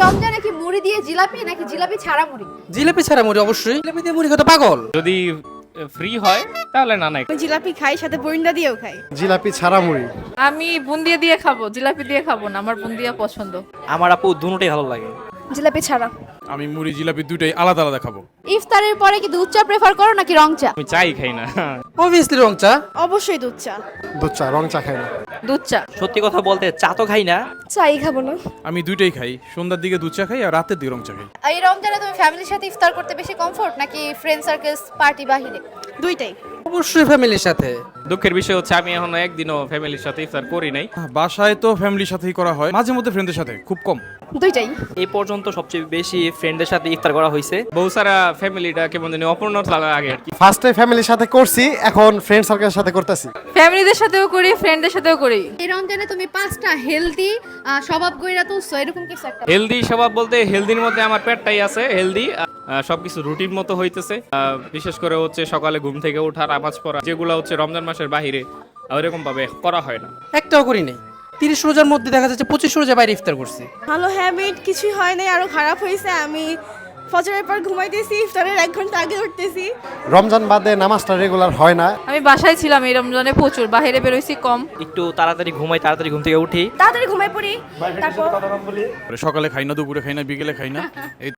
রমজানে কি মুড়ি দিয়ে জিলাপি নাকি জিলাপি ছাড়া মুড়ি? জিলাপি ছাড়া মুড়ি, অবশ্যই। জিলাপি দিয়ে মুড়ি খেতে পাগল। যদি ফ্রি হয় তাহলে না নাই। আমি জিলাপি খাই, সাথে বরিন্দা দিয়েও খাই। জিলাপি ছাড়া মুড়ি। আমি বুন্দিয়া দিয়ে খাবো, জিলাপি দিয়ে খাবো না, আমার বুন্দিয়া পছন্দ। আমার আপু দুটোই ভালো লাগে। জিলাপি ছাড়া। আমি মুড়ি জিলাপি দুইটাই আলাদা আলাদা খাবো। ইফতারের পরে কি দুধ চা প্রেফার করো নাকি রং চা? আমি চাই খাই না। অবভিয়াসলি রং চা। অবশ্যই দুধ চা। দুধ চা, রং চা খাই না। দুধ চা। সত্যি কথা বলতে চা তো খাই না। চাই খাবো না। আমি দুইটাই খাই, সন্ধ্যার দিকে দুধ চা খাই আর রাতের দিকে রং চা খাই। এই রমজানে তুমি ফ্যামিলির সাথে ইফতার করতে বেশি কমফোর্ট নাকি ফ্রেন্ড সার্কেলস পার্টি বাহিরে? দুইটাই। অবশ্যই ফ্যামিলির সাথে। দুঃখের বিষয় হচ্ছে আমি এখনো একদিনও ফ্যামিলির সাথে ইফতার করি নাই। বাসায় তো ফ্যামিলির সাথেই করা হয়, মাঝে মধ্যে ফ্রেন্ডের সাথে, খুব কম। দুইটাই। এই পর্যন্ত সবচেয়ে বেশি ফ্রেন্ডের সাথে ইফতার করা হয়েছে। বহু সারা ফ্যামিলিটা কেমন জানি অপূর্ণ লাগা আগে আর কি। ফার্স্টে ফ্যামিলির সাথে করছি, এখন ফ্রেন্ড সার্কেলের সাথে করতেছি। ফ্যামিলিদের সাথেও করি, ফ্রেন্ডদের সাথেও করি। এই রমজানে তুমি 5টা হেলদি স্বভাব গইরা তুলছো, এরকম কিছু একটা? হেলদি স্বভাব বলতে হেলদির মধ্যে আমার পেটটাই আছে হেলদি। সবকিছু রুটিন মতো হইতেছে। বিশেষ করে হচ্ছে সকালে ঘুম থেকে ওঠা, নামাজ পড়া, যেগুলো হচ্ছে রমজান মাসের বাহিরে এরকম ভাবে করা হয় না। একটাও করি নাই। 30 রোজার মধ্যে দেখা যাচ্ছে 25 রোজা বাইরে ইফতার করছি। ভালো হ্যাবিট কিছুই হয় নাই, আরো খারাপ হয়েছে। আমি ফজরের পর ঘুমাইতেছি, ইফতারের 1 ঘন্টা আগে উঠতেছি। রমজান বাদে নামাজটা রেগুলার হয় না। আমি বাসায় ছিলাম এই রমজানে প্রচুর, বাইরে বেরোইছি কম। একটু তাড়াতাড়ি ঘুমাই, তাড়াতাড়ি ঘুম থেকে উঠি। তাড়াতাড়ি ঘুমাই পড়ি, তারপর সকালে খাই না, দুপুরে খাই না, বিকেলে খাই না। এই